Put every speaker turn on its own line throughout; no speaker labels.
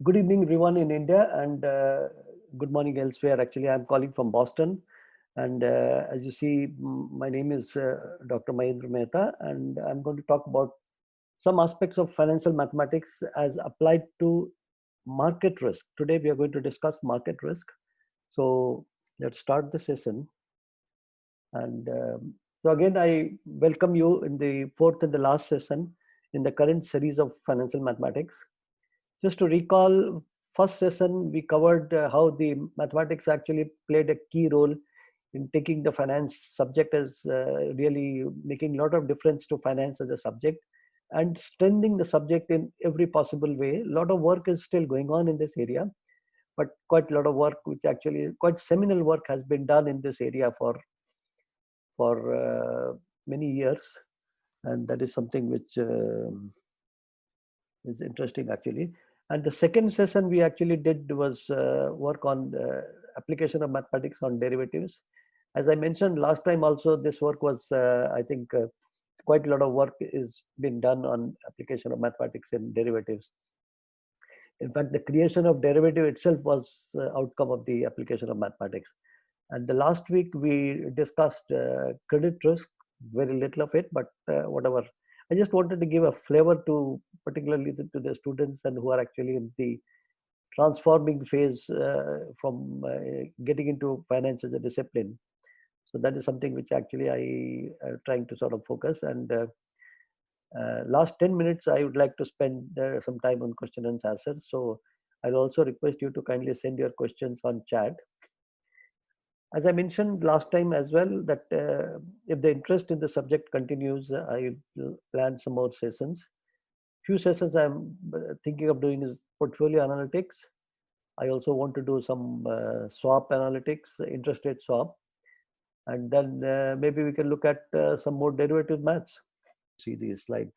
Good evening, everyone in India, and good morning elsewhere. Actually, I'm calling from Boston, and as you see, my name is Dr. Mahendra Mehta, and I'm going to talk about some aspects of financial mathematics as applied to market risk. Today, we are going to discuss market risk. So, let's start the session. And so, again, I welcome you in the fourth and the last session in the current series of financial mathematics. Just to recall, first session we covered how the mathematics actually played a key role in taking the finance subject as really making a lot of difference to finance as a subject and strengthening the subject in every possible way. A lot of work is still going on in this area, but quite a lot of work, which actually quite seminal work, has been done in this area for many years, and that is something which is interesting actually. And the second session we actually did was work on the application of mathematics on derivatives. As I mentioned last time also, this work was, I think, quite a lot of work is been done on application of mathematics in derivatives. In fact, the creation of derivative itself was outcome of the application of mathematics. And the last week we discussed credit risk, very little of it, but whatever. I just wanted to give a flavor to particularly to the students and who are actually in the transforming phase from getting into finance as a discipline. So that is something which actually I trying to sort of focus. And last 10 minutes, I would like to spend some time on question and answers. So I'll also request you to kindly send your questions on chat. As I mentioned last time as well, that if the interest in the subject continues, I will plan some more sessions. Few sessions I'm thinking of doing is portfolio analytics. I also want to do some swap analytics, interest rate swap, and then maybe we can look at some more derivative maths. See the slide.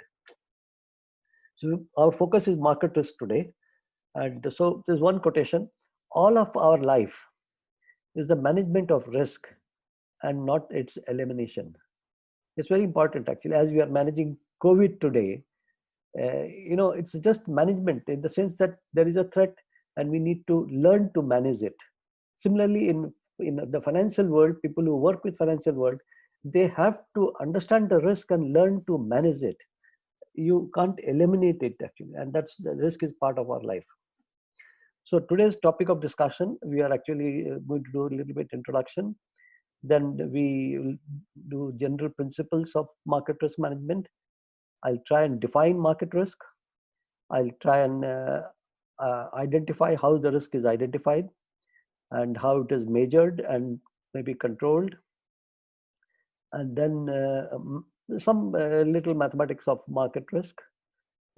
So our focus is market risk today, and so there's one quotation: "All of our life is the management of risk and not its elimination." It's very important actually, as we are managing COVID today. It's just management in the sense that there is a threat and we need to learn to manage it. Similarly, in the financial world, people who work with financial world, they have to understand the risk and learn to manage it. You can't eliminate it actually, and that's the risk is part of our life. So today's topic of discussion, we are actually going to do a little bit introduction. Then we will do general principles of market risk management. I'll try and define market risk. I'll try and identify how the risk is identified and how it is measured and maybe controlled. And then some little mathematics of market risk.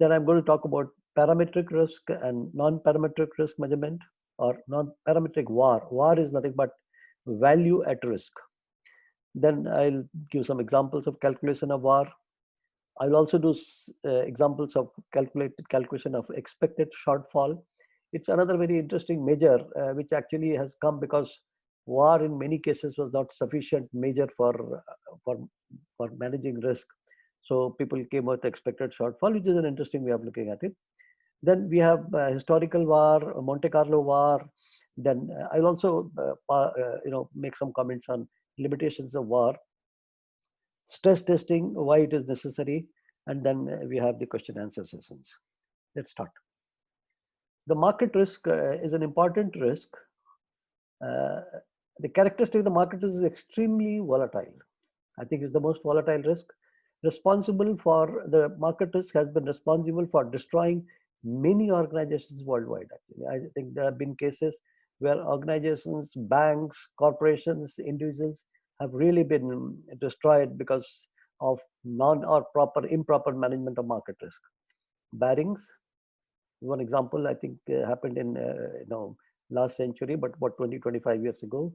Then I'm going to talk about parametric risk and non-parametric risk measurement, or non-parametric VAR. VAR is nothing but value at risk. Then I'll give some examples of calculation of VAR. I'll also do examples of calculation of expected shortfall. It's another very interesting measure which actually has come because VAR in many cases was not sufficient measure for for managing risk. So people came with expected shortfall, which is an interesting way of looking at it. Then we have historical VAR, Monte Carlo VAR. Then I'll also make some comments on limitations of VAR, stress testing, why it is necessary, and then we have the question answer sessions. Let's start. The market risk is an important risk. Uh, the characteristic of the market risk is extremely volatile. I think it's the most volatile risk. Responsible for the market risk has been responsible for destroying many organizations worldwide. Actually, I think there have been cases where organizations, banks, corporations, individuals have really been destroyed because of non or proper improper management of market risk. Barings, one example, I think happened in last century, but what 20-25 years ago.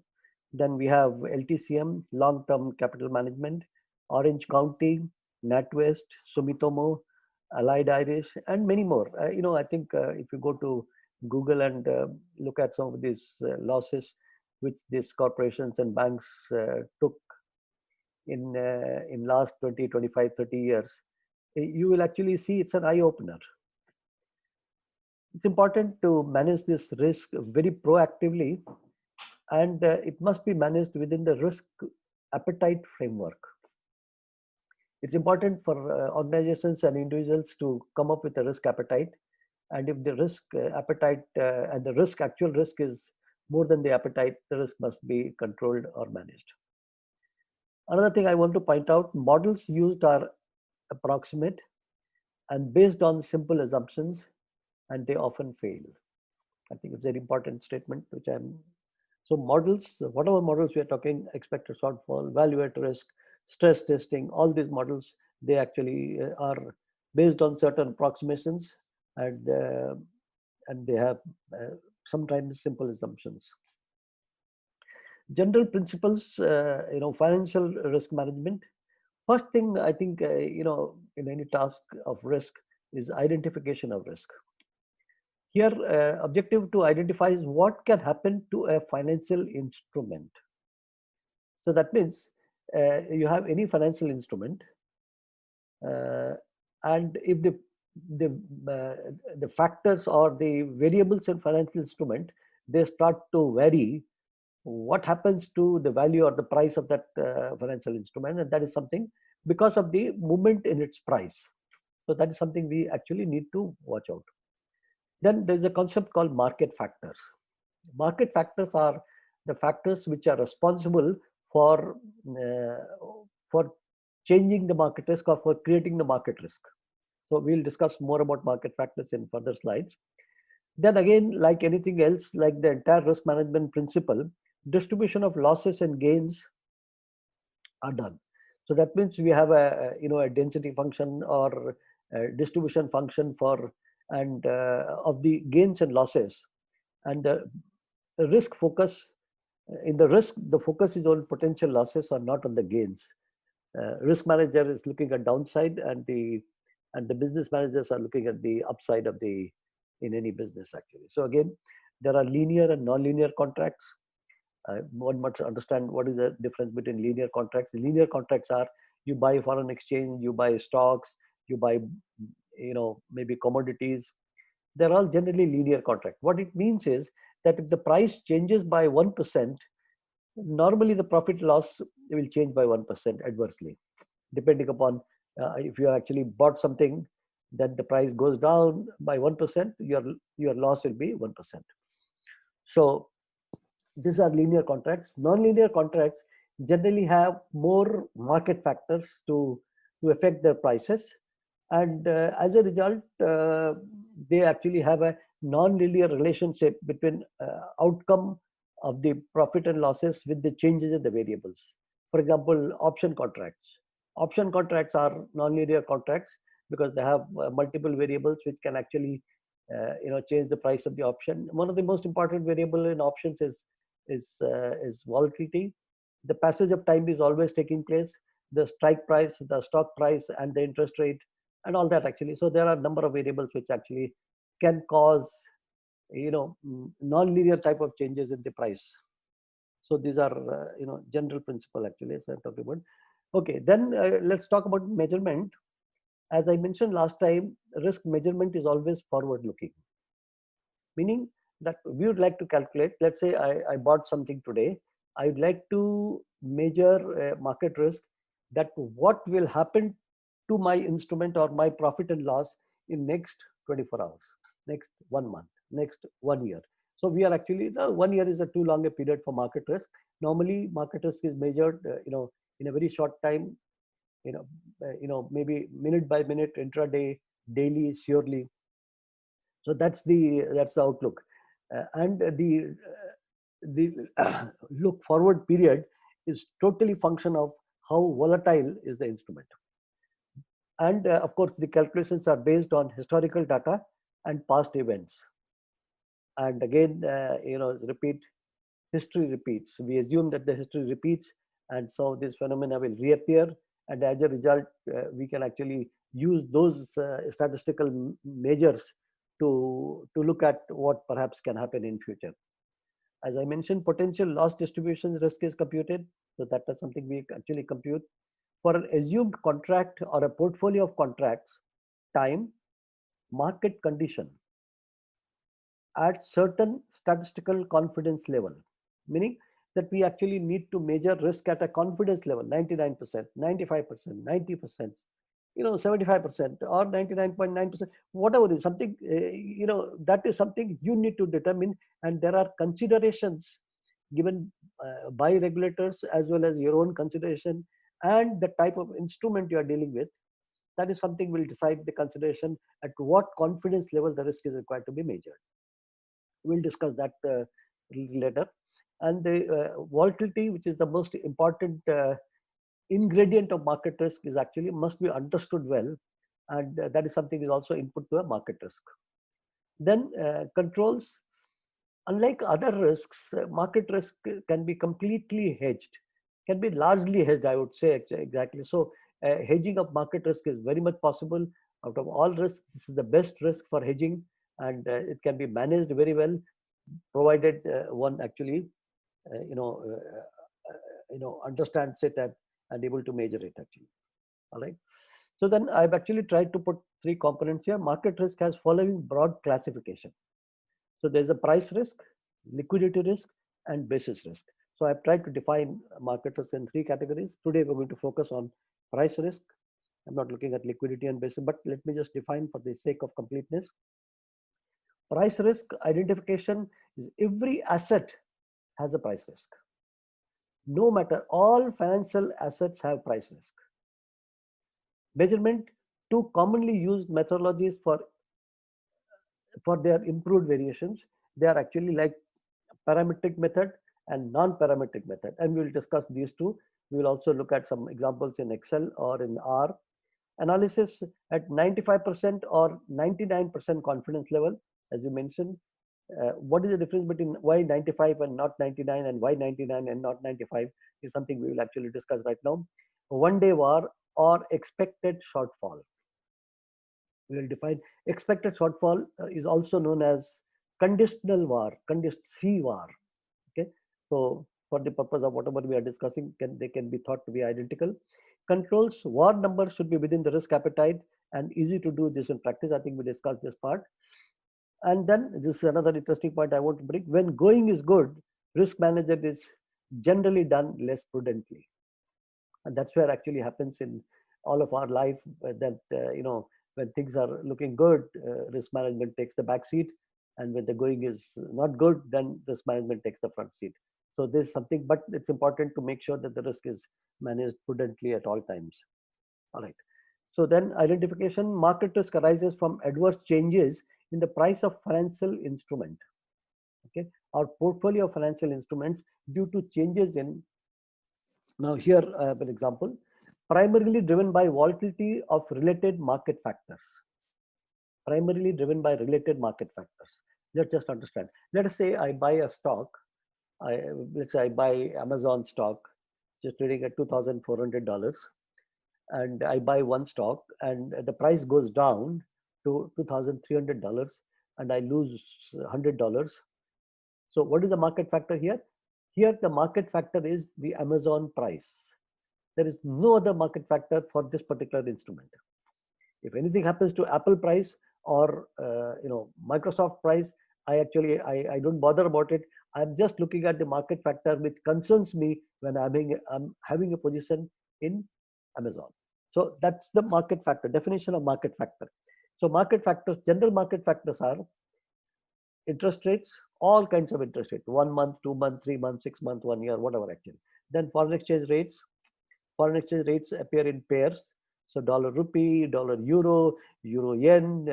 Then we have LTCM, long-term capital management, Orange County, NatWest, Sumitomo, Allied Irish, and many more. I think if you go to Google and look at some of these losses which these corporations and banks took in last 20, 25, 30 years, you will actually see it's an eye opener. It's important to manage this risk very proactively, and it must be managed within the risk appetite framework. It's important for organizations and individuals to come up with a risk appetite, and if the risk appetite and the risk actual risk is more than the appetite, the risk must be controlled or managed. Another thing I want to point out, models used are approximate and based on simple assumptions, and they often fail. I think it's a very important statement, which I'm. So models, whatever models we are talking, expected shortfall, value at risk, stress testing, all these models, they actually are based on certain approximations, and they have sometimes simple assumptions. General principles, financial risk management. First thing I think, in any task of risk is identification of risk. Here, objective to identify is what can happen to a financial instrument. So that means you have any financial instrument, uh, and if the the factors or the variables in financial instrument, they start to vary, what happens to the value or the price of that financial instrument, and that is something because of the movement in its price. So that is something we actually need to watch out. Then there's a concept called market factors. Market factors are the factors which are responsible for for changing the market risk or for creating the market risk. So we'll discuss more about market factors in further slides. Then again, like anything else, like the entire risk management principle, distribution of losses and gains are done. So that means we have a density function or a distribution function for and of the gains and losses, and the risk focus in the risk, the focus is on potential losses or not on the gains. Risk manager is looking at downside, and the business managers are looking at the upside of the in any business actually. So again, there are linear and non-linear contracts. One must understand what is the difference between linear contracts. Linear contracts are you buy foreign exchange, you buy stocks, you buy maybe commodities. They're all generally linear contracts. What it means is that if the price changes by 1%, normally the profit loss will change by 1% adversely, depending upon if you actually bought something, then the price goes down by 1%, your loss will be 1%. So these are linear contracts. Non-linear contracts generally have more market factors to affect their prices, and as a result, they actually have a non-linear relationship between outcome of the profit and losses with the changes in the variables. For example, option contracts. Option contracts are non-linear contracts because they have multiple variables which can actually change the price of the option. One of the most important variable in options is volatility. The passage of time is always taking place. The strike price, the stock price, and the interest rate, and all that actually. So there are a number of variables which actually can cause non-linear type of changes in the price. So these are general principle actually as I'm talking about. Okay, then let's talk about measurement. As I mentioned last time, risk measurement is always forward looking, meaning that we would like to calculate, let's say I bought something today, I would like to measure market risk, that what will happen to my instrument or my profit and loss in next 24 hours, next 1 month, next 1 year. So we are actually, the 1 year is a too long a period for market risk. Normally market risk is measured in a very short time, maybe minute by minute, intraday, daily, surely. So that's the outlook. And the look forward period is totally function of how volatile is the instrument. And of course, the calculations are based on historical data and past events. And again, repeat, history repeats. We assume that the history repeats, and so this phenomena will reappear. And as a result, we can actually use those statistical measures to look at what perhaps can happen in future. As I mentioned, potential loss distribution risk is computed. So that is something we actually compute. For an assumed contract or a portfolio of contracts, time, market condition, at certain statistical confidence level, meaning that we actually need to measure risk at a confidence level, 99%, 95%, 90%, 75% or 99.9%, whatever is something, that is something you need to determine. And there are considerations given by regulators as well as your own consideration and the type of instrument you are dealing with. That is something will decide the consideration at what confidence level the risk is required to be measured. We'll discuss that later. And the volatility, which is the most important ingredient of market risk, is actually must be understood well, and that is something is also input to a market risk. Then controls. Unlike other risks, market risk can be completely hedged, can be largely hedged, I would say exactly. So hedging of market risk is very much possible. Out of all risks, this is the best risk for hedging, and it can be managed very well, provided one actually understands it and able to measure it actually. All right. So then I've actually tried to put three components here. Market risk has following broad classification. So there's a price risk, liquidity risk, and basis risk. So I've tried to define market risk in three categories. Today we're going to focus on price risk. I'm not looking at liquidity and basis, but let me just define for the sake of completeness. Price risk identification is every asset has a price risk. No matter, all financial assets have price risk. Measurement, two commonly used methodologies for their improved variations. They are actually like parametric method and non-parametric method, and we will discuss these two. We will also look at some examples in Excel or in R. Analysis at 95% or 99% confidence level, as you mentioned. What is the difference between why 95 and not 99, and why 99 and not 95 is something we will actually discuss right now. One-day VAR or expected shortfall. We will define expected shortfall is also known as conditional VAR, C VAR. Okay, so for the purpose of whatever we are discussing, they can be thought to be identical. Controls, VAR numbers should be within the risk appetite and easy to do this in practice. I think we discussed this part. And then this is another interesting point I want to bring. When going is good, risk management is generally done less prudently. And that's where actually happens in all of our life, that, when things are looking good, risk management takes the back seat. And when the going is not good, then risk management takes the front seat. So there's something, but it's important to make sure that the risk is managed prudently at all times. All right. So then identification, market risk arises from adverse changes in the price of financial instrument. Okay, our portfolio of financial instruments due to changes in, now here I have an example, primarily driven by volatility of related market factors. Primarily driven by related market factors. Let's just understand. Let us say I buy a stock. Let's say I buy Amazon stock, just trading at $2,400, and I buy one stock, and the price goes down to $2,300, and I lose $100. So what is the market factor here? Here the market factor is the Amazon price. There is no other market factor for this particular instrument. If anything happens to Apple price or Microsoft price, I don't bother about it. I'm just looking at the market factor which concerns me when I'm having a position in Amazon. So that's the market factor, definition of market factor. So market factors, general market factors are interest rates, all kinds of interest rates, 1 month, 2 months, 3 months, 6 months, 1 year, whatever actually. Then foreign exchange rates. Foreign exchange rates appear in pairs. So dollar rupee, dollar euro, euro yen,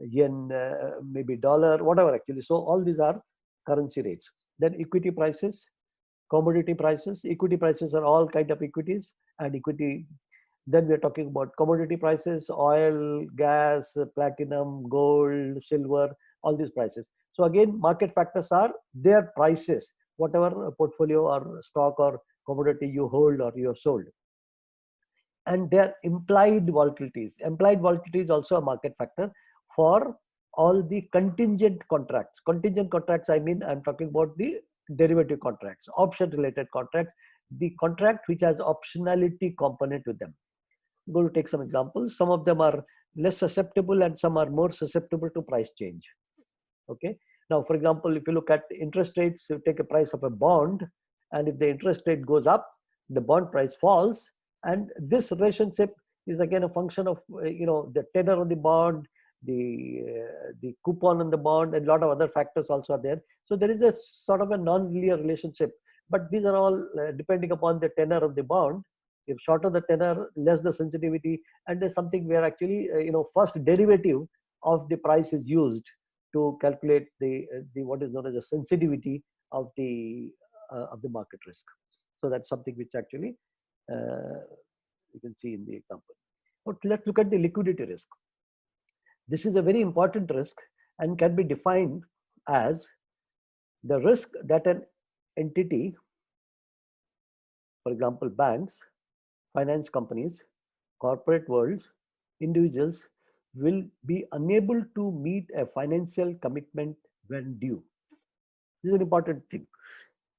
yen maybe dollar, whatever actually. So all these are currency rates. Then equity prices, commodity prices. Equity prices are all kind of equities and equity. Then we are talking about commodity prices, oil, gas, platinum, gold, silver, all these prices. So again, market factors are their prices, whatever portfolio or stock or commodity you hold or you have sold. And their implied volatilities. Implied volatility is also a market factor for all the contingent contracts. Contingent contracts, I mean, I'm talking about the derivative contracts, option related contracts, the contract which has optionality component with them. I'm going to take some examples. Some of them are less susceptible and some are more susceptible to price change. Okay. Now, for example, if you look at interest rates, you take a price of a bond, and if the interest rate goes up, the bond price falls. And this relationship is again a function of the tenor of the bond, the coupon on the bond, and a lot of other factors also are there. So there is a sort of a non-linear relationship, but these are all depending upon the tenor of the bond. If shorter the tenor, less the sensitivity, and there's something where actually first derivative of the price is used to calculate the what is known as the sensitivity of the market risk. So that's something which actually uh, you can see in the example. But let's look at the liquidity risk. This is a very important risk and can be defined as the risk that an entity, for example, banks, finance companies, corporate worlds, individuals, will be unable to meet a financial commitment when due. This is an important thing.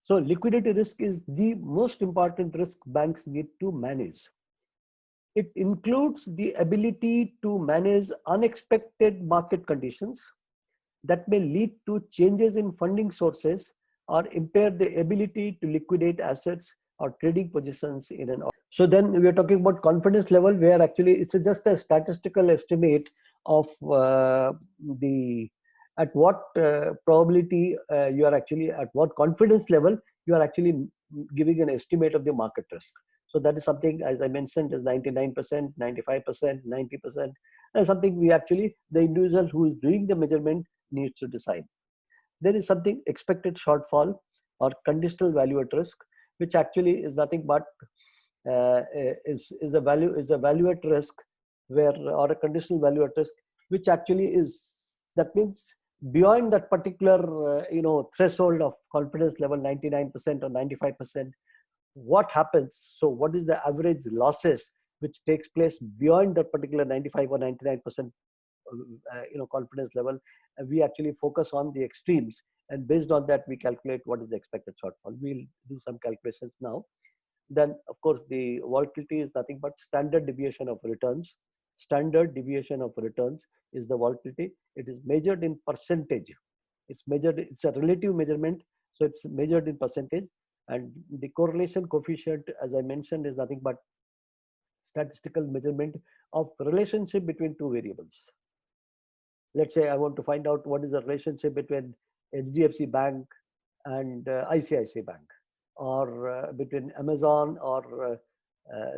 So liquidity risk is the most important risk banks need to manage. It includes the ability to manage unexpected market conditions that may lead to changes in funding sources or impair the ability to liquidate assets or trading positions in an. So then we are talking about confidence level, where actually it's just a statistical estimate of the at what probability you are actually, at what confidence level you are actually giving an estimate of the market risk. So that is something, as I mentioned, is 99%, 95%, 90%, and something we actually, the individual who is doing the measurement needs to decide. There is something expected shortfall or conditional value at risk, which actually is nothing but is a value at risk, where, or a conditional value at risk, which actually is, that means beyond that particular threshold of confidence level, 99% or 95%, what happens. So what is the average losses which takes place beyond that particular 95 or 99% confidence level, and we actually focus on the extremes, and based on that we calculate what is the expected shortfall. We'll do some calculations now. Then of course the volatility is nothing but standard deviation of returns. Standard deviation of returns is the volatility. It is measured in percentage. It's a relative measurement, so it's measured in percentage. And the correlation coefficient, as I mentioned, is nothing but statistical measurement of relationship between two variables. Let's say I want to find out what is the relationship between HDFC Bank and ICICI Bank, or between Amazon or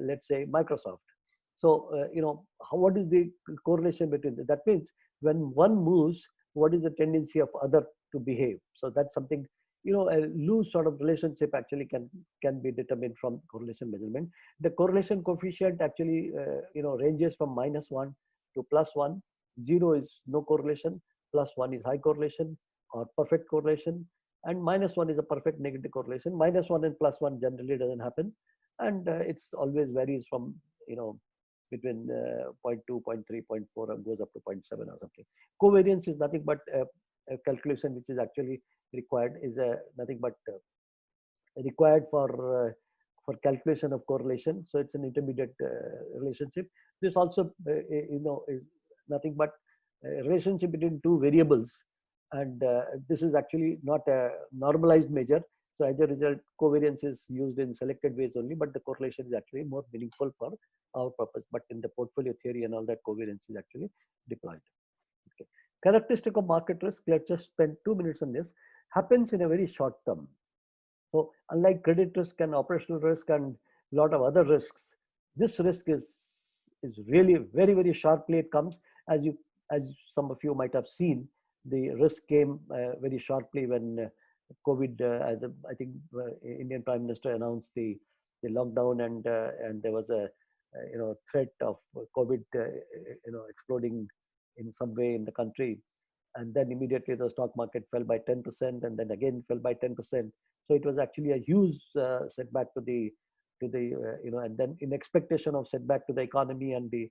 let's say Microsoft. So what is the correlation between that? That means when one moves, what is the tendency of other to behave? So that's something, a loose sort of relationship actually can be determined from correlation measurement. The correlation coefficient actually ranges from -1 to +1. 0 is no correlation, +1 is high correlation or perfect correlation, and -1 is a perfect negative correlation. -1 and +1 generally doesn't happen, and it's always varies from between 0.2, 0.3, 0.4, and goes up to 0.7 or something. Covariance is nothing but a calculation which is actually required, is nothing but required for calculation of correlation. So it's an intermediate relationship. This also is nothing but a relationship between two variables, and this is actually not a normalized measure. So as a result, covariance is used in selected ways only, but the correlation is actually more meaningful for our purpose. But in the portfolio theory and all that, covariance is actually deployed. Okay. Characteristic of market risk, let's just spend 2 minutes on this, happens in a very short term. So unlike credit risk and operational risk and a lot of other risks, this risk is really very, very sharply. It comes, as some of you might have seen, the risk came very sharply when COVID, I think Indian Prime Minister announced the lockdown, and there was a threat of COVID exploding in some way in the country, and then immediately the stock market fell by 10%, and then again fell by 10%. So it was actually a huge setback to the and then in expectation of setback to the economy and the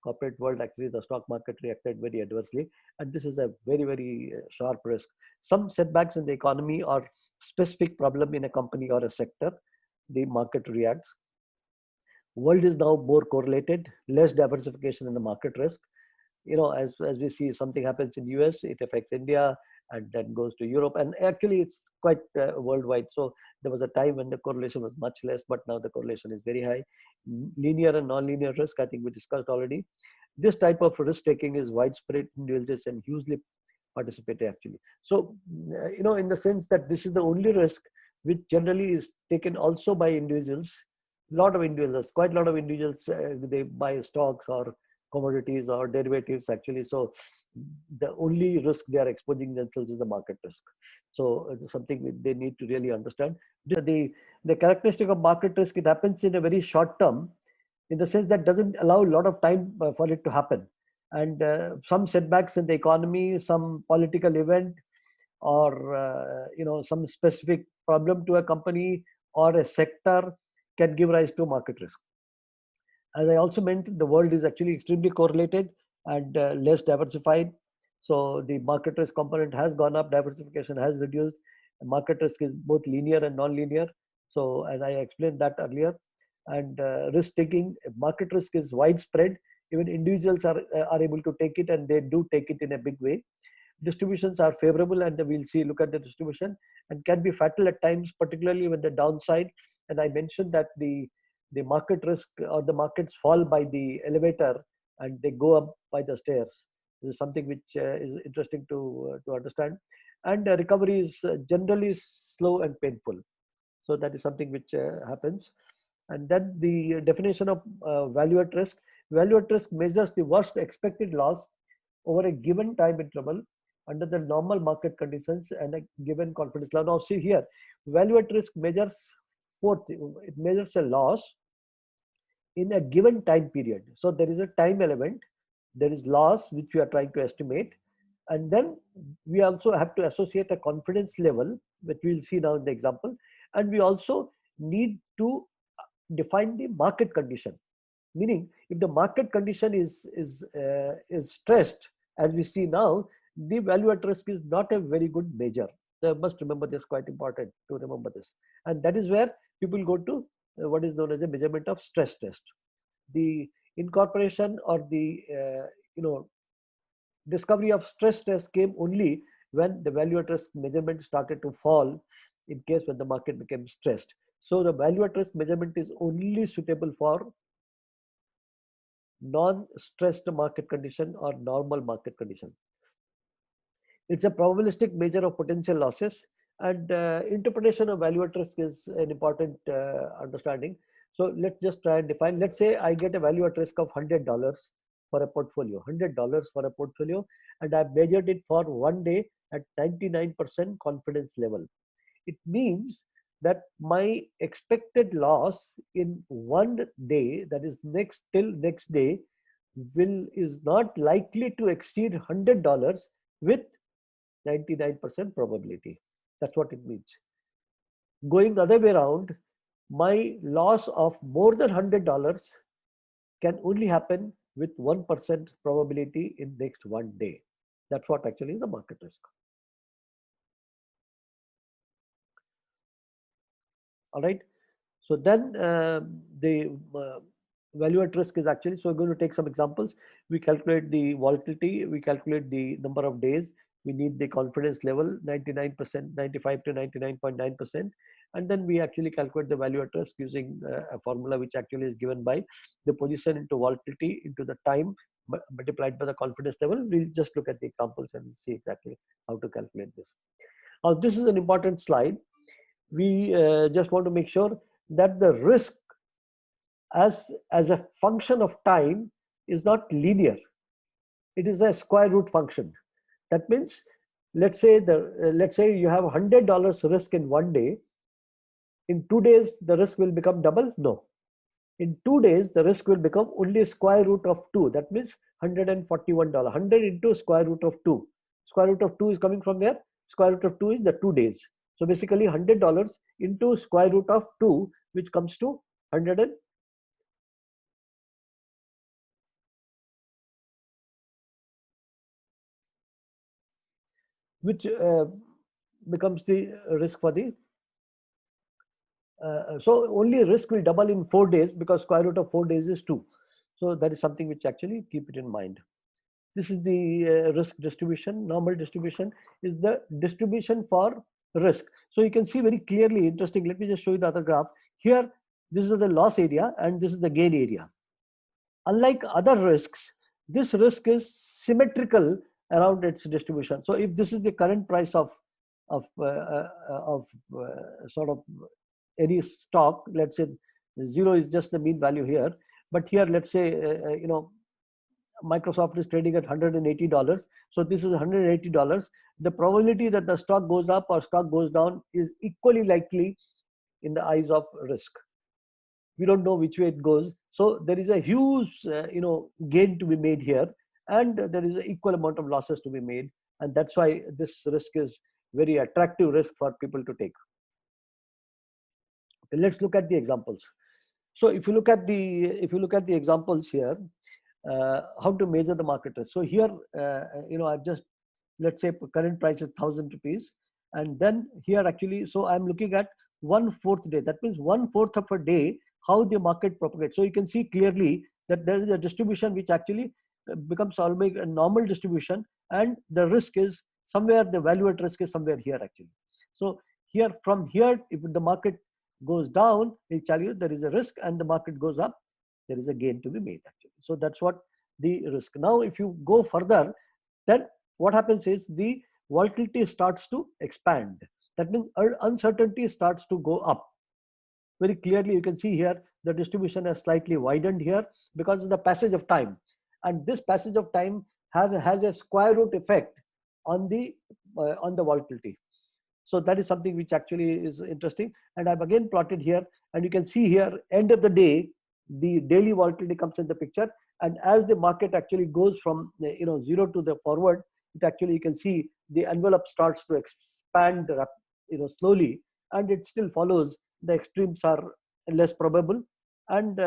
corporate world, actually the stock market reacted very adversely, and this is a very, very sharp risk. Some setbacks in the economy or specific problem in a company or a sector, the market reacts. World is now more correlated, less diversification in the market risk. as we see something happens in US, it affects India and then goes to Europe. And actually, it's quite worldwide. So there was a time when the correlation was much less, but now the correlation is very high. Linear and non-linear risk, I think we discussed already. This type of risk taking is widespread in individuals and hugely participated actually. So, in the sense that this is the only risk which generally is taken also by individuals. Lot of individuals, quite a lot of individuals, they buy stocks or commodities or derivatives actually. So the only risk they are exposing themselves is the market risk. So it's something they need to really understand. The characteristic of market risk, it happens in a very short term, in the sense that doesn't allow a lot of time for it to happen. And some setbacks in the economy, some political event, or some specific problem to a company or a sector can give rise to market risk. As I also mentioned, the world is actually extremely correlated and less diversified. So the market risk component has gone up, diversification has reduced. Market risk is both linear and non-linear. So as I explained that earlier, and risk taking, market risk is widespread. Even individuals are able to take it, and they do take it in a big way. Distributions are favorable, and we'll see, look at the distribution, and can be fatal at times, particularly when the downside. And I mentioned that the market risk, or the markets fall by the elevator and they go up by the stairs. This is something which is interesting to understand. And recovery is generally slow and painful. So that is something which happens. And then the definition of value at risk. Value at risk measures the worst expected loss over a given time interval under the normal market conditions and a given confidence level. Now see here, value at risk measures it measures a loss in a given time period. So there is a time element, there is loss which we are trying to estimate, and then we also have to associate a confidence level, which we'll see now in the example, and we also need to define the market condition. Meaning, if the market condition is stressed, as we see now, the value at risk is not a very good measure. So I must remember this, quite important to remember this. And that is where people go to what is known as a measurement of stress test. The incorporation or the discovery of stress test came only when the value at risk measurement started to fall, in case when the market became stressed. So the value at risk measurement is only suitable for non-stressed market condition or normal market condition. It's a probabilistic measure of potential losses, and interpretation of value at risk is an important understanding. So let's just try and define. Let's say I get a value at risk of $100 for a portfolio, $100 for a portfolio, and I've measured it for 1 day at 99% confidence level. It means that my expected loss in 1 day, that is till next day, is not likely to exceed $100 with 99% probability. That's what it means. Going the other way around, my loss of more than $100 can only happen with 1% probability in next 1 day. That's what actually is the market risk. All right. So then the value at risk is actually, so we're going to take some examples. We calculate the volatility, we calculate the number of days, we need the confidence level, 99%, 95 to 99.9%. And then we actually calculate the value at risk using a formula which actually is given by the position into volatility into the time multiplied by the confidence level. We'll just look at the examples and see exactly how to calculate this. Now, this is an important slide. We just want to make sure that the risk as a function of time is not linear. It is a square root function. That means, let's say you have $100 risk in 1 day. In 2 days, the risk will become double? No. In 2 days, the risk will become only square root of 2. That means $141. 100 into square root of 2. Square root of 2 is coming from where? Square root of 2 is the 2 days. So basically $100 into square root of 2, which comes to 100, which becomes the risk for the so only risk will double in 4 days, because square root of 4 days is 2. So that is something which actually keep it in mind. This is the risk distribution. Normal distribution is the distribution for risk. So you can see very clearly, interesting. Let me just show you the other graph. Here, this is the loss area and this is the gain area. Unlike other risks, this risk is symmetrical around its distribution. So if this is the current price of sort of any stock, let's say 0 is just the mean value here, but here let's say Microsoft is trading at $180. So this is $180. The probability that the stock goes up or stock goes down is equally likely in the eyes of risk. We don't know which way it goes. So there is a huge, gain to be made here, and there is an equal amount of losses to be made. And that's why this risk is very attractive risk for people to take. Okay, let's look at the examples. So if you look at the examples here, how to measure the market risk. So here, I've just, let's say current price is 1,000 rupees, and then here actually, so I'm looking at 1/4 day. That means 1/4 of a day, how the market propagates. So you can see clearly that there is a distribution which actually becomes almost a normal distribution, and the risk is somewhere, the value at risk is somewhere here actually. So here, from here, if the market goes down, it'll tell you there is a risk, and the market goes up, there is a gain to be made actually. So that's what the risk. Now, if you go further, then what happens is the volatility starts to expand. That means uncertainty starts to go up. Very clearly, you can see here the distribution has slightly widened here because of the passage of time, and this passage of time has a square root effect on the volatility. So that is something which actually is interesting. And I've again plotted here, and you can see here, end of the day, the daily volatility comes in the picture. And as the market actually goes from 0 to the forward, it actually, you can see the envelope starts to expand slowly, and it still follows. The extremes are less probable, and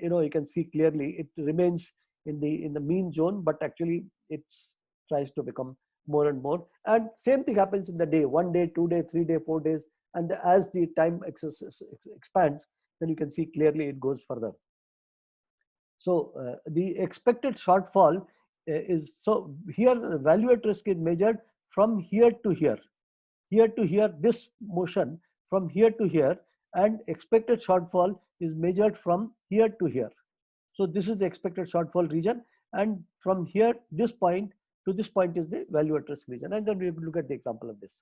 you can see clearly it remains in the mean zone, but actually it tries to become more and more. And same thing happens in the day: 1 day, 2 day, 3 day, 4 days. And as the time expands, then you can see clearly it goes further. So the expected shortfall is, so here the value at risk is measured from here to here, this motion from here to here, and expected shortfall is measured from here to here. So this is the expected shortfall region, and from here, this point to this point is the value at risk region. And then we look at the example of this.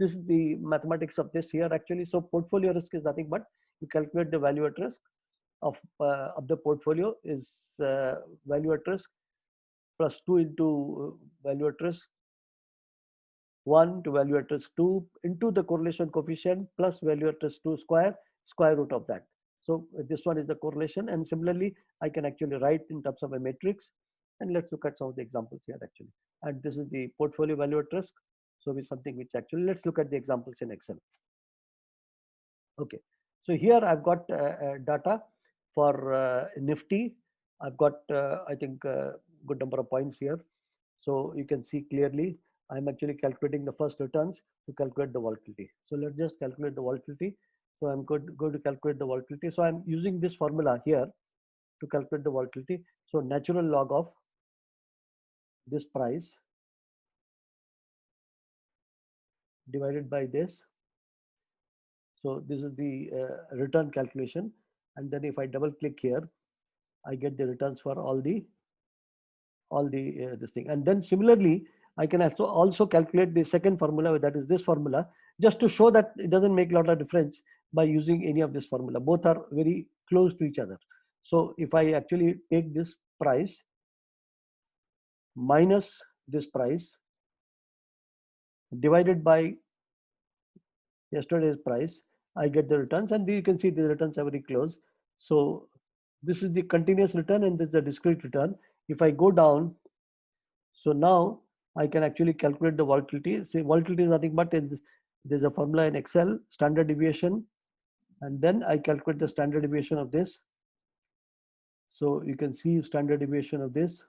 This is the mathematics of this here actually. So portfolio risk is nothing but you calculate the value at risk of the portfolio is value at risk plus 2 into value at risk 1 to value at risk 2 into the correlation coefficient plus value at risk 2 square root of that. So this one is the correlation, and similarly I can actually write in terms of a matrix. And let's look at some of the examples here actually. And this is the portfolio value at risk. So it's something which actually, let's look at the examples in Excel. Okay, so here I've got data for Nifty. I've got I think good number of points here. So you can see clearly I'm actually calculating the first returns to calculate the volatility. So let's just calculate the volatility. So I'm going to calculate the volatility. So I'm using this formula here to calculate the volatility. So natural log of this price divided by this. So this is the return calculation. And then if I double click here, I get the returns for all the this thing. And then similarly, I can also calculate the second formula, that is this formula, just to show that it doesn't make a lot of difference by using any of this formula. Both are very close to each other. So if I actually take this price minus this price divided by yesterday's price, I get the returns, and you can see the returns are very close. So this is the continuous return and this is the discrete return. If I go down, so now I can actually calculate the volatility. See, volatility is nothing but there's a formula in Excel, standard deviation, and then I calculate the standard deviation of this. So you can see standard deviation of this.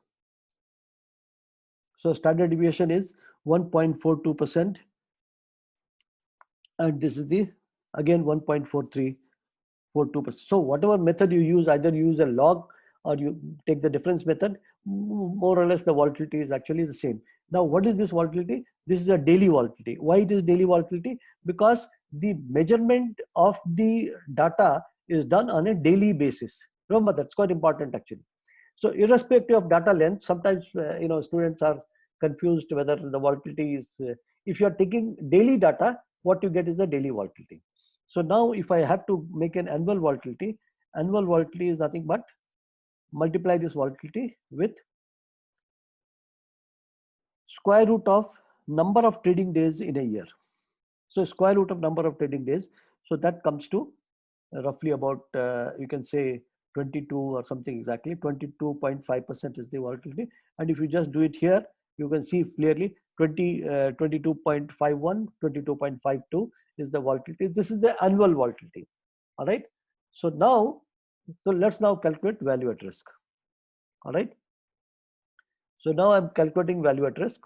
So standard deviation is 1.42%, and this is the again 1.4342%. So whatever method you use, either you use a log or you take the difference method, more or less the volatility is actually the same. Now, what is this volatility? This is a daily volatility. Why it is daily volatility? Because the measurement of the data is done on a daily basis. Remember, that's quite important actually. So irrespective of data length, sometimes students are confused whether the volatility is, if you are taking daily data, what you get is the daily volatility. So now if I have to make an annual volatility is nothing but multiply this volatility with square root of number of trading days in a year. So square root of number of trading days. So that comes to roughly about, you can say 22 or something exactly, 22.5% is the volatility. And if you just do it here, you can see clearly 22.51, 22.52 is the volatility. This is the annual volatility. All right. So now, so let's now calculate value at risk. All right. So now I'm calculating value at risk.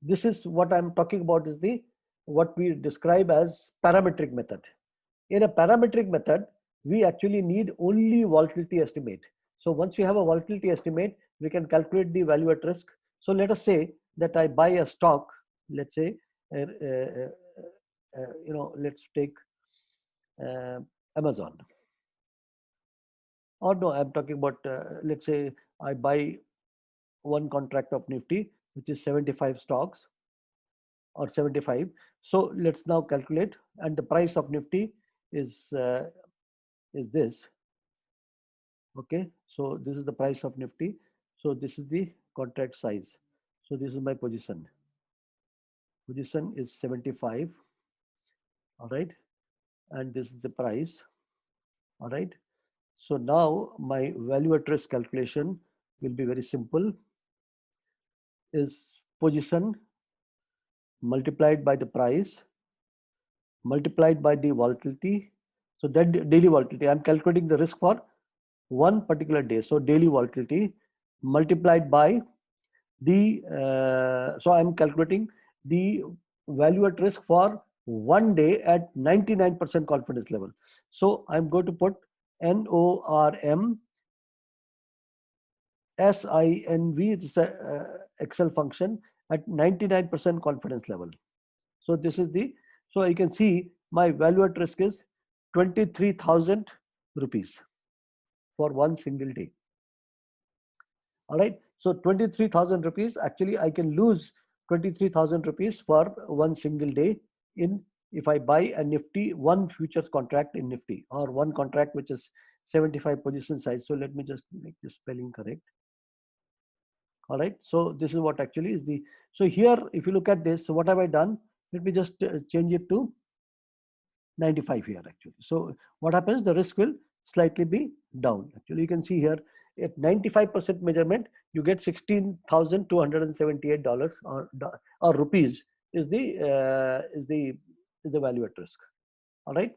This is what I'm talking about is the what we describe as parametric method. In a parametric method, we actually need only volatility estimate. So once we have a volatility estimate, we can calculate the value at risk. So let us say that I buy a stock, let's say, let's take Amazon. Or no, I'm talking about, let's say I buy one contract of Nifty, which is 75 stocks or 75. So let's now calculate, and the price of Nifty is this. Okay, so this is the price of Nifty. So this is the contract size. So this is my position. Position is 75. All right, and this is the price. All right. So now my value at risk calculation will be very simple. Is position multiplied by the price multiplied by the volatility. So that daily volatility, I'm calculating the risk for one particular day. So daily volatility multiplied by the, so I'm calculating the value at risk for one day at 99% confidence level. So I'm going to put NORM SINV, it's a Excel function at 99% confidence level. So this is the, so you can see my value at risk is 23,000 rupees for one single day. All right. So 23,000 rupees, actually I can lose 23,000 rupees for one single day in, if I buy a Nifty, one futures contract in Nifty, or one contract which is 75 position size. So let me just make this spelling correct. All right. So this is what actually is the, so here, if you look at this, so what have I done? Let me just change it to 95 here actually. So what happens? The risk will slightly be down. Actually, you can see here at 95% measurement, you get $16,278 or rupees is the value at risk. All right.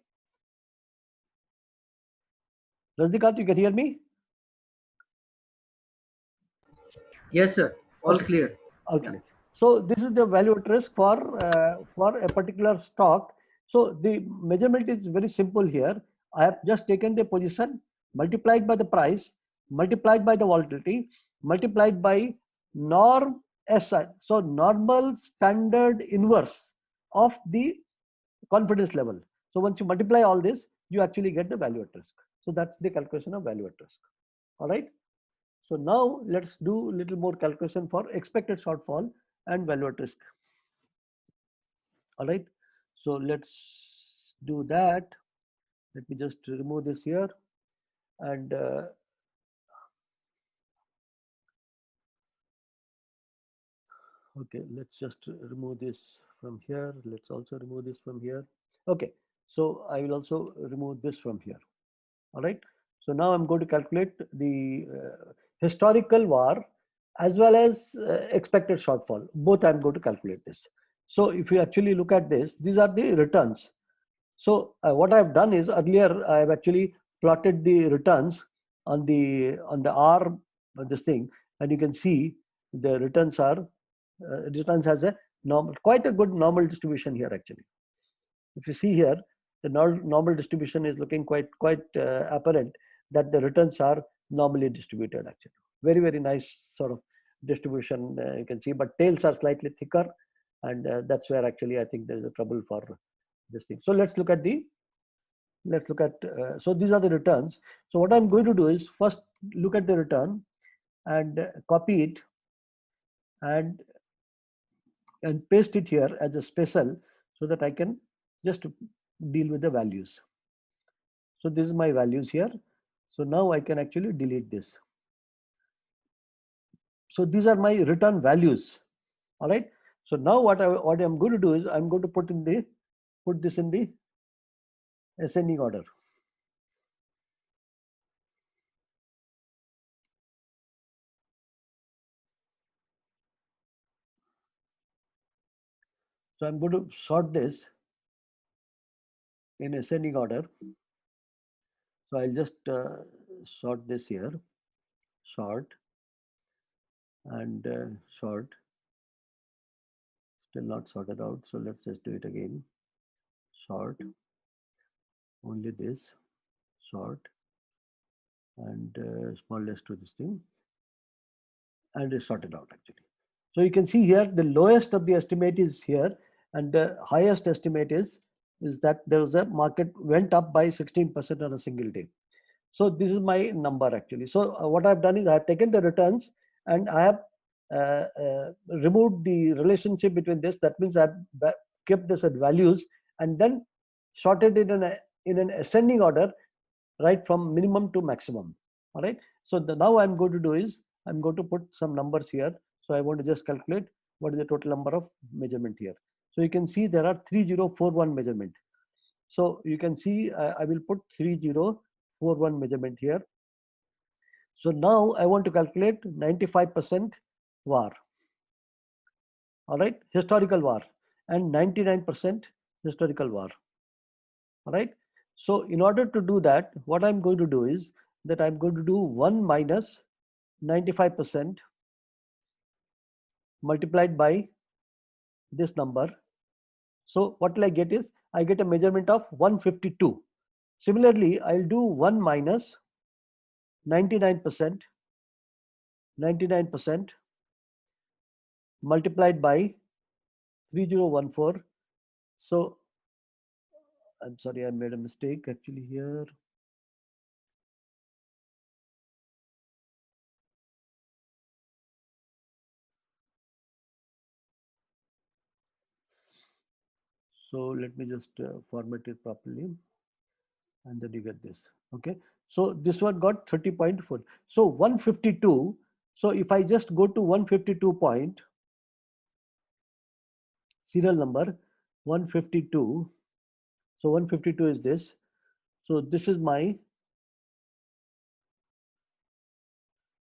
Rajnikant, you can hear me?
Yes, sir. All
Okay.
clear.
Okay. So this is the value at risk for a particular stock. So the measurement is very simple here. I have just taken the position, multiplied by the price, multiplied by the volatility, multiplied by norm SI. So normal standard inverse of the confidence level. So once you multiply all this, you actually get the value at risk. So that's the calculation of value at risk. All right. So now let's do a little more calculation for expected shortfall and value at risk. All right. So let's do that. Let me just remove this here. And okay, let's just remove this from here. Let's also remove this from here. Okay. So I will also remove this from here. All right. So now I'm going to calculate the historical VAR as well as expected shortfall. Both I'm going to calculate this. So if you actually look at this, these are the returns. So what I've done is earlier I've actually plotted the returns on the R this thing, and you can see the returns are returns has a normal, quite a good normal distribution here actually. If you see here, the normal distribution is looking quite apparent that the returns are normally distributed actually. very nice sort of distribution, you can see, but tails are slightly thicker, and that's where actually I think there is a trouble for this thing. So let's look at so these are the returns. So what I'm going to do is first look at the return and copy it and paste it here as a special, so that I can just deal with the values. So this is my values here. So now I can actually delete this. So these are my return values. All right. So now what I'm going to do is I'm going to put this in the ascending order. So I'm going to sort this in ascending order. So I'll just sort this here, sort, and sort. Still not sorted out. So let's just do it again. Sort, only this, sort, and smallest to this thing, and it's sorted out actually. So you can see here the lowest of the estimate is here, and the highest estimate is that there was a market went up by 16% on a single day. So this is my number actually. So what I've done is I have taken the returns and I have removed the relationship between this. That means I've kept this at values and then sorted it in an ascending order, right from minimum to maximum. All right. So now I'm going to do is I'm going to put some numbers here. So I want to just calculate what is the total number of measurement here. So you can see there are 3041 measurement. So you can see I will put 3041 measurement here. So now I want to calculate 95% VAR. All right, historical VAR, and 99% historical VAR. All right. So in order to do that, what I'm going to do is that I'm going to do 1 minus 95% multiplied by this number. So what will I get is I get a measurement of 152. Similarly, I'll do 1 minus 99% multiplied by 3014. So I'm sorry, I made a mistake actually here. So let me just format it properly, and then you get this. Okay. So this one got 30.4. So 152. So if I just go to 152 point, serial number 152. So 152 is this. So this is my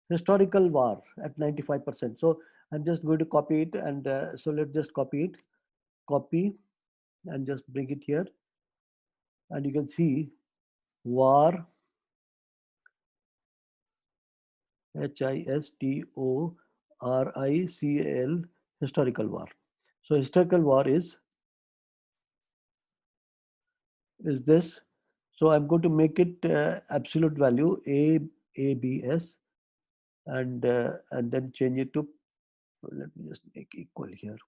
historical VAR at 95%. So I'm just going to copy it, and so let's just copy it, copy, and just bring it here, and you can see VAR, HISTORICAL, historical VAR. So historical VAR is this. So I'm going to make it absolute value ABS, and then change it to, let me just make equal here.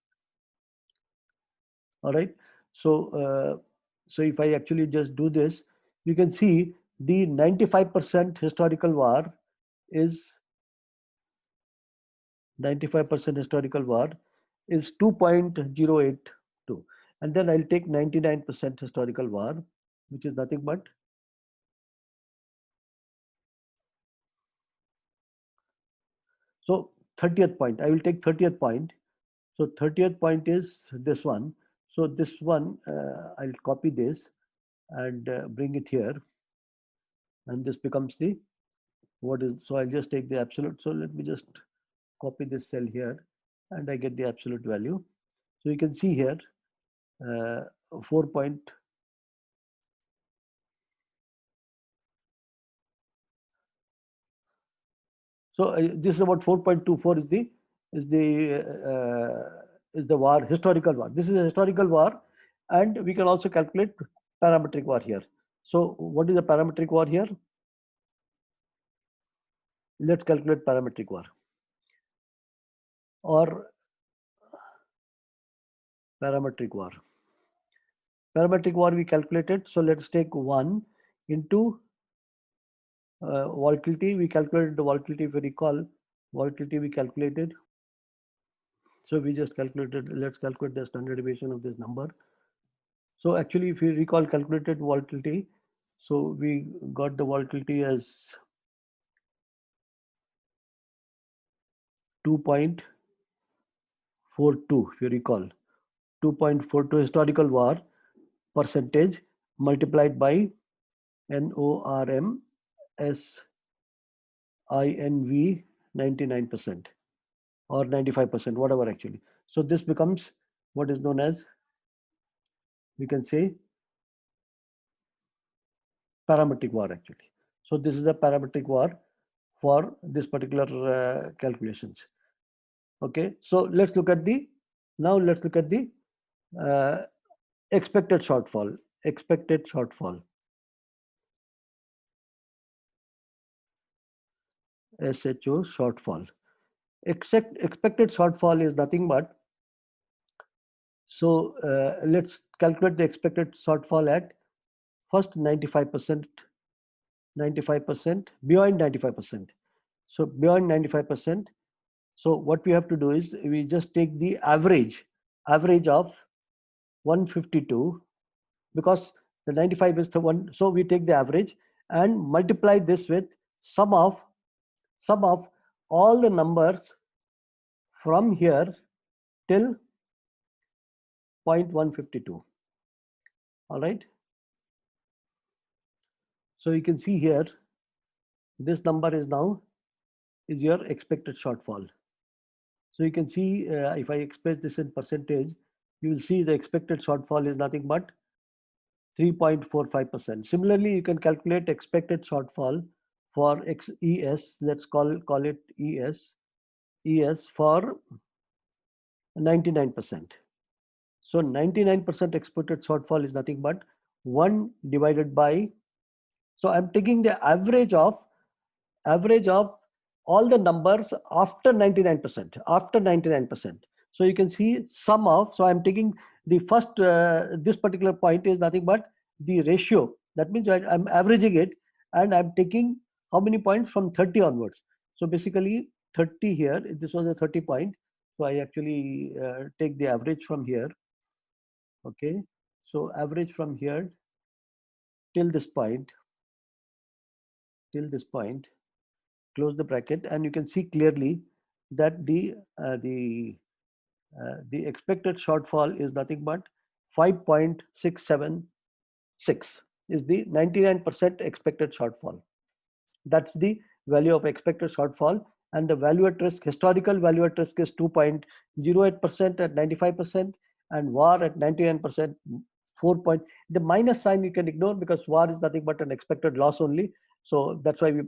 All right. So so if I actually just do this, you can see the 95% historical VAR is 95% historical VAR is 2.082, and then I'll take 99% historical VAR, which is nothing but so 30th point. I will take 30th point. So 30th point is this one. So this one I'll copy this and bring it here, and this becomes the what is. So I'll just take the absolute. So let me just copy this cell here, and I get the absolute value. So you can see here 4 point. So this is about 4.24 is the VAR, historical VAR. This is a historical VAR, and we can also calculate parametric VAR here. So what is the parametric VAR here? let's calculate parametric VAR or parametric VAR. Parametric VAR we calculated. So let's take 1 into volatility. We calculated the volatility. If you recall, volatility we calculated. So we just calculated. Let's calculate the standard deviation of this number. So actually, if you recall, calculated volatility. So we got the volatility as 2.42. If you recall, 2.42 historical VAR percentage multiplied by NORM SINV 99% or 95%, whatever actually. So this becomes what is known as, we can say, parametric VAR actually. So this is a parametric VAR for this particular calculations. Okay, so let's look at the, now let's look at the expected shortfall. Expected shortfall. SHO shortfall. Expected shortfall is nothing but, so let's calculate the expected shortfall at first 95%, 95%, beyond 95%. So beyond 95%. So what we have to do is we just take the average of 152, because the 95 is the one. So we take the average and multiply this with sum of all the numbers from here till 0.152. All right. So you can see here, this number is now is your expected shortfall. So you can see if I express this in percentage, you will see the expected shortfall is nothing but 3.45%. Similarly, you can calculate expected shortfall for ES. Let's call it ES for 99%. So 99% expected shortfall is nothing but 1 divided by, so I'm taking the average of all the numbers after 99%, after 99%. So you can see sum of, so I'm taking the first, this particular point is nothing but the ratio. That means I'm averaging it and I'm taking how many points from 30 onwards. So basically 30 here, this was a 30 point. So I actually take the average from here. Okay. So average from here till this point, close the bracket, and you can see clearly that the expected shortfall is nothing but 5.676 is the 99% expected shortfall. That's the value of expected shortfall, and the value at risk, historical value at risk, is 2.08% at 95%, and VAR at 99%. 4 point, the minus sign you can ignore because VAR is nothing but an expected loss only. So that's why we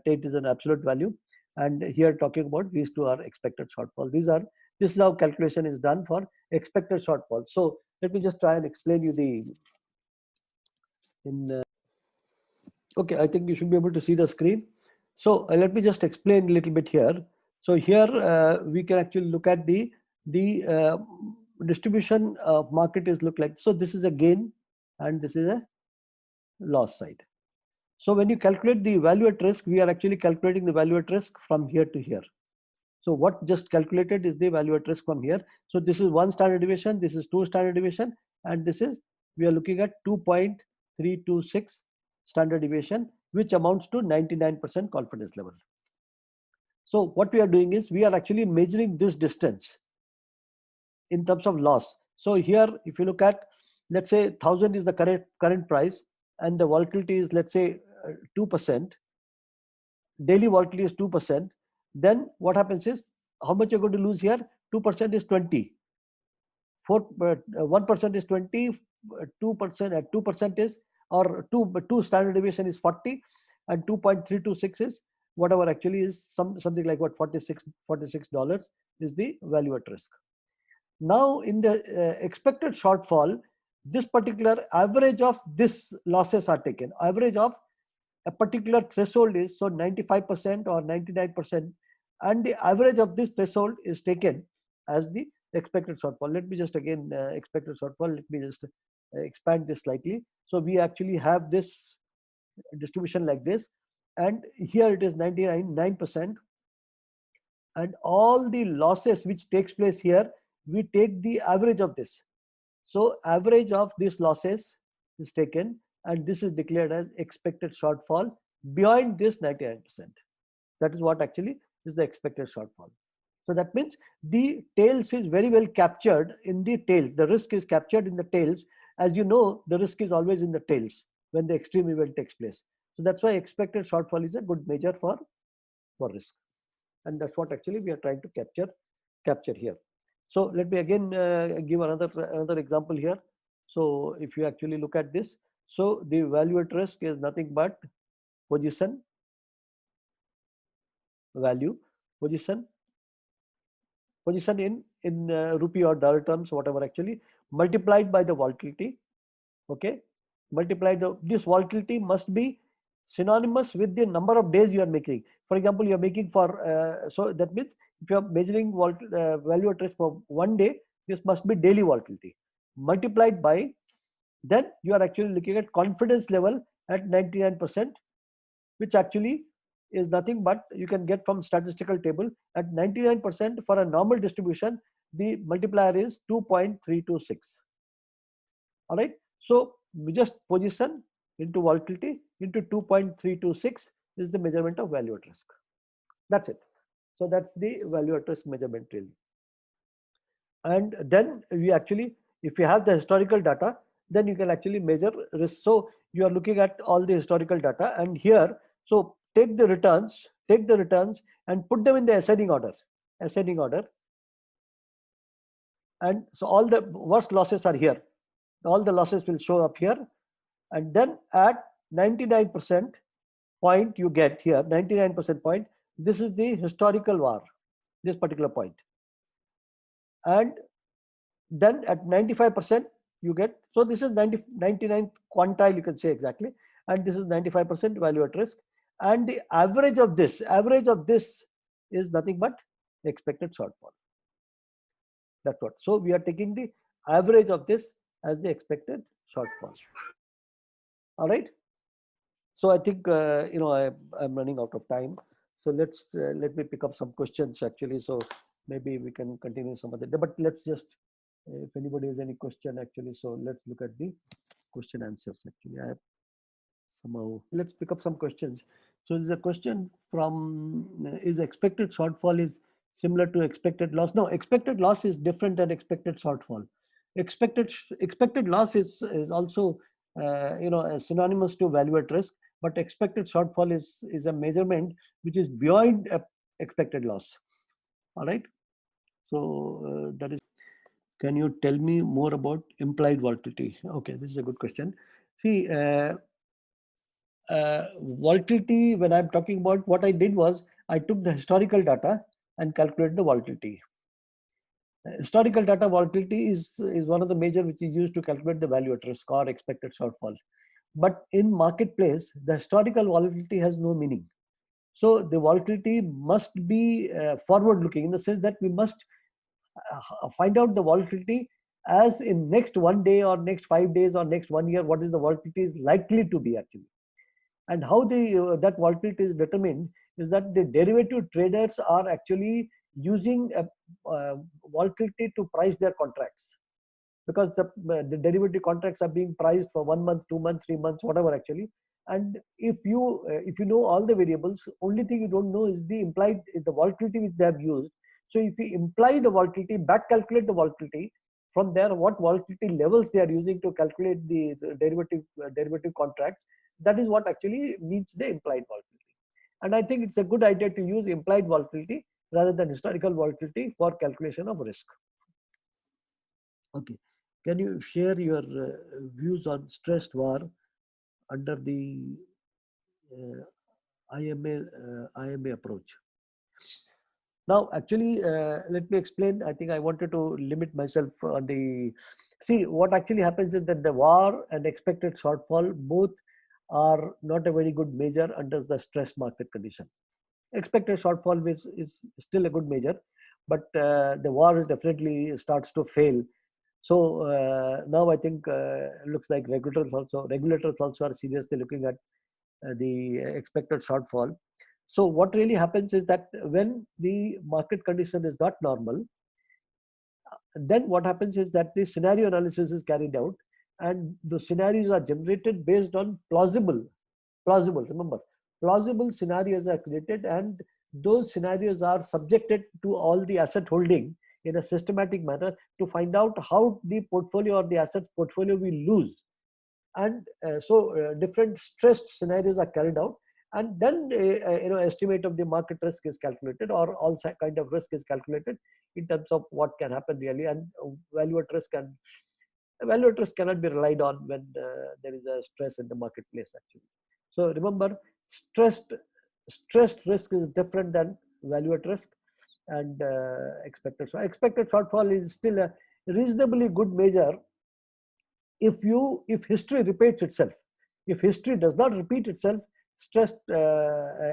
take it as an absolute value. And here talking about these two are expected shortfall. This is how calculation is done for expected shortfall. So let me just try and explain you okay, I think you should be able to see the screen. So let me just explain a little bit here. So here we can actually look at the distribution of market is look like. So this is a gain and this is a loss side. So when you calculate the value at risk, we are actually calculating the value at risk from here to here. So what just calculated is the value at risk from here. So this is 1 standard deviation, this is 2 standard deviation, and this is, we are looking at 2.326 standard deviation, which amounts to 99% confidence level. So what we are doing is we are actually measuring this distance in terms of loss. So here, if you look at, let's say 1000 is the current price, and the volatility is, let's say 2%, daily volatility is 2%, then what happens is, how much you're going to lose here? 2% is 20, 1% is 20, 2% is, or 2 standard deviation is 40, and 2.326 is whatever actually is something like what, $46 is the value at risk. Now in the expected shortfall, this particular average of this losses are taken, average of a particular threshold is, so 95% or 99%, and the average of this threshold is taken as the expected shortfall. Let me just again expected shortfall. Let me just expand this slightly. So we actually have this distribution like this, and here it is 99%, and all the losses which takes place here, we take the average of this. So average of these losses is taken, and this is declared as expected shortfall beyond this 99%. That is what actually is the expected shortfall. So that means the tails is very well captured in the tails. The risk is captured in the tails. As you know, the risk is always in the tails when the extreme event takes place. So that's why expected shortfall is a good measure for risk. And that's what actually we are trying to capture here. So let me again give another example here. So if you actually look at this, so the value at risk is nothing but position value, position in rupee or dollar terms, whatever actually, multiplied by the volatility. Okay, this volatility must be synonymous with the number of days you are making. For example, you are making for so that means if you are measuring value at risk for 1 day, this must be daily volatility multiplied by, then you are actually looking at confidence level at 99%, which actually is nothing but you can get from statistical table. At 99% for a normal distribution, the multiplier is 2.326. All right, so we just position into volatility into 2.326 is the measurement of value at risk. That's it. So that's the value at risk measurement really. And then we actually, if you have the historical data, then you can actually measure risk. So you are looking at all the historical data, and here, so take the returns and put them in the ascending order. And so all the worst losses are here. All the losses will show up here, and then at 99% point you get here, 99% point, this is the historical VAR, this particular point. And then at 95% you get, so this is 99 quantile, you can say exactly, and this is 95% value at risk, and the average of this is nothing but expected shortfall. That's what. So we are taking the average of this as the expected shortfall. All right. So I think I'm running out of time. So let me pick up some questions actually. So maybe we can continue some other day. But let's just, if anybody has any question actually, so let's look at the question answers actually. I have somehow, let's pick up some questions. So there's a question from, is expected shortfall is similar to expected loss? No, expected loss is different than expected shortfall. Expected loss is also synonymous to value at risk, but expected shortfall is a measurement which is beyond expected loss. All right. So that is. Can you tell me more about implied volatility? Okay, this is a good question. See, volatility, when I'm talking about, what I did was I took the historical data and calculated the volatility. Historical data volatility is one of the measures which is used to calculate the value at risk or expected shortfall. But in marketplace, the historical volatility has no meaning. So the volatility must be forward looking, in the sense that we must find out the volatility as in next 1 day or next 5 days or next 1 year, what is the volatility is likely to be actually. And how that volatility is determined is that the derivative traders are actually using volatility to price their contracts, because the derivative contracts are being priced for 1 month, 2 months, 3 months, whatever actually. And if you know all the variables, only thing you don't know is the volatility which they have used. So if you imply the volatility, back calculate the volatility, from there what volatility levels they are using to calculate the derivative contracts, that is what actually means the implied volatility. And I think it's a good idea to use implied volatility rather than historical volatility for calculation of risk. Okay, can you share your views on stressed VAR under the IMA approach? Now, actually, let me explain. I think I wanted to limit myself on the, see, what actually happens is that the VAR and expected shortfall both are not a very good measure under the stress market condition. Expected shortfall is still a good measure, but the war is definitely starts to fail. So now I think looks like regulators also are seriously looking at the expected shortfall. So what really happens is that when the market condition is not normal, then what happens is that the scenario analysis is carried out, and the scenarios are generated based on remember, plausible scenarios are created, and those scenarios are subjected to all the asset holding in a systematic manner to find out how the portfolio or the assets portfolio will lose. And different stressed scenarios are carried out, and then estimate of the market risk is calculated, or all kind of risk is calculated in terms of what can happen really. And value at risk cannot be relied on when there is a stress in the marketplace actually. So remember, stressed risk is different than value at risk and expected. So expected shortfall is still a reasonably good measure if history repeats itself. If history does not repeat itself, stressed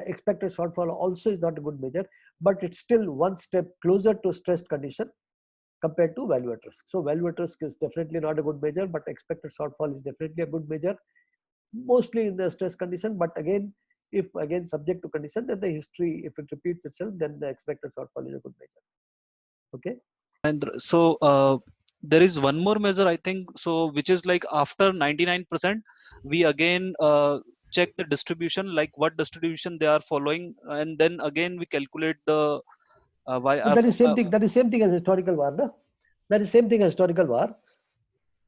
expected shortfall also is not a good measure, but it's still one step closer to stressed condition compared to value at risk. So value at risk is definitely not a good measure, but expected shortfall is definitely a good measure, mostly in the stress condition. But again, if again subject to condition, then the history, if it repeats itself, then the expected shortfall is a good measure. Okay.
And so there is one more measure, I think, so which is like after 99%, we again check the distribution, like what distribution they are following, and then again we calculate the
that is same thing. That is same thing as historical VaR, no? That is same thing as historical VaR.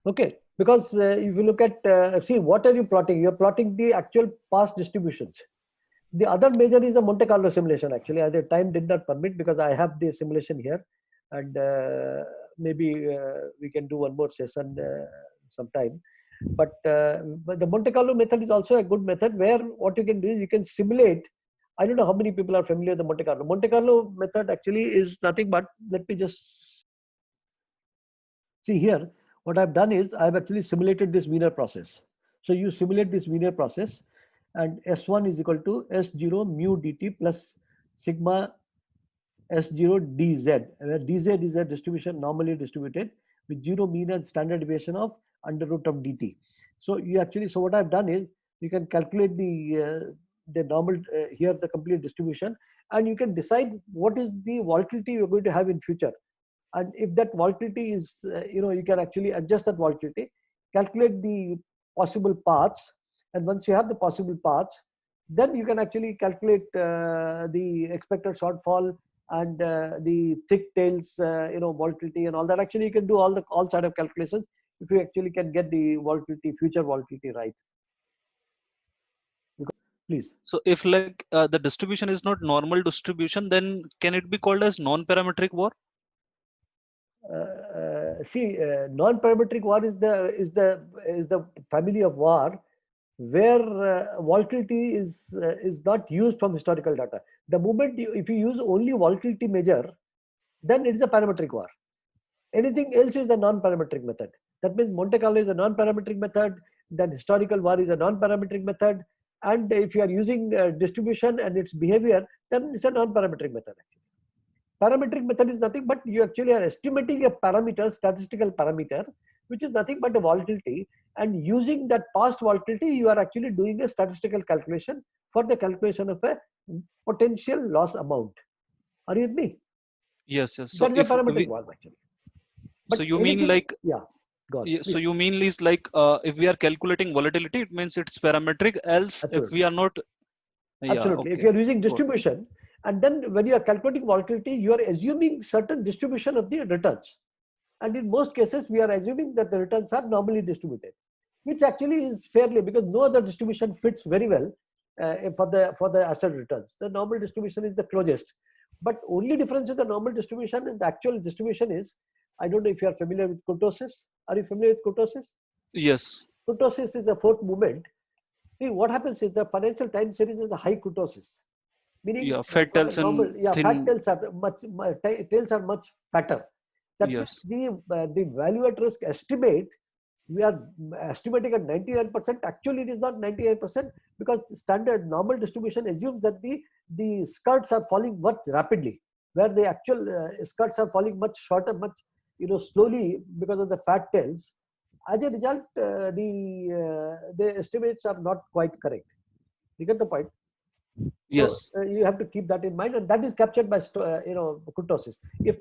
Okay, because if you look at see, what are you plotting? You are plotting the actual past distributions. The other measure is a Monte Carlo simulation. Actually, as the time did not permit, because I have the simulation here, and maybe we can do one more session sometime. But the Monte Carlo method is also a good method, where what you can do is you can simulate. I don't know how many people are familiar with the Monte Carlo. Monte Carlo method actually is nothing but, let me just see here. What I've done is I've actually simulated this Wiener process. So you simulate this Wiener process, and S1 is equal to S0 mu dt plus sigma S0 dz, where dz is a distribution normally distributed with zero mean and standard deviation of under root of dt. So you actually, so what I've done is you can calculate the normal here, the complete distribution, and you can decide what is the volatility you're going to have in future. And if that volatility is, you can actually adjust that volatility, calculate the possible paths, and once you have the possible paths, then you can actually calculate the expected shortfall and the thick tails, volatility and all that. Actually, you can do all sort of calculations if you actually can get the volatility, future volatility right. Please.
So if like the distribution is not normal distribution, then can it be called as non-parametric VaR?
See, non-parametric VaR is the family of VaR where volatility is not used from historical data. The moment if you use only volatility measure, then it is a parametric VaR. Anything else is the non-parametric method. That means Monte Carlo is a non-parametric method, then historical VaR is a non-parametric method, and if you are using distribution and its behavior, then it's a non-parametric method actually. Parametric method is nothing but you actually are estimating a parameter, statistical parameter, which is nothing but a volatility, and using that past volatility, you are actually doing a statistical calculation for the calculation of a potential loss amount. Are you with me?
Yes, yes. So
that is a parametric VaR actually.
But so you mean like,
yeah.
So you mean is like if we are calculating volatility, it means it's parametric. Else,
absolutely.
If we are not,
absolutely, if you are using distribution, and then when you are calculating volatility, you are assuming certain distribution of the returns, and in most cases we are assuming that the returns are normally distributed, which actually is fairly, because no other distribution fits very well for the asset returns. The normal distribution is the closest, but only difference in the normal distribution and the actual distribution is, I don't know if you are familiar with kurtosis. Are you familiar with kurtosis?
Yes.
Kurtosis is a fourth movement. See, what happens is the financial time series is a high kurtosis, meaning
fat tails
normal, fat tails are much fatter. That
yes.
means the value at risk estimate we are estimating at 99%. Actually, it is not 99% because standard normal distribution assumes that the skirts are falling much rapidly, where the actual skirts are falling much shorter, much slowly because of the fat tails. As a result, the estimates are not quite correct. You get the point? So
Yes.
you have to keep that in mind, and that is captured by kurtosis. If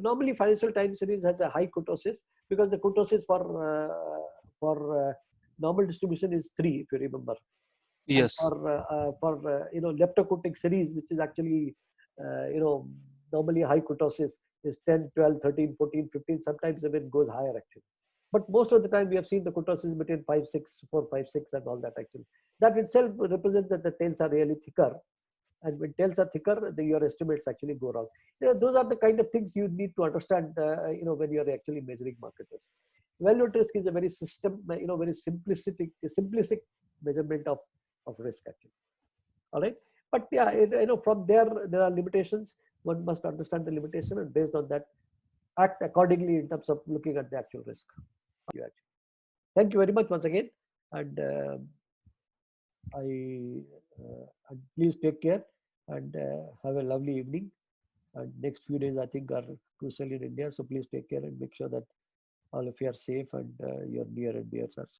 normally financial time series has a high kurtosis because the kurtosis for normal distribution is 3, if you remember, and
Yes.
for leptokurtic series, which is actually normally high kurtosis, is 10, 12, 13, 14, 15. Sometimes even goes higher actually. But most of the time we have seen the kurtosis between 5, 6, 4, 5, 6, and all that actually. That itself represents that the tails are really thicker. And when tails are thicker, your estimates actually go wrong. Those are the kind of things you need to understand, when you are actually measuring market risk. Value at risk is a very very simplistic measurement of risk actually. All right, but yeah, from there are limitations. One must understand the limitation, and based on that, act accordingly in terms of looking at the actual risk. Thank you very much once again, and and please take care and have a lovely evening. And next few days, I think, are crucial in India. So please take care and make sure that all of you are safe and your near and dears are safe.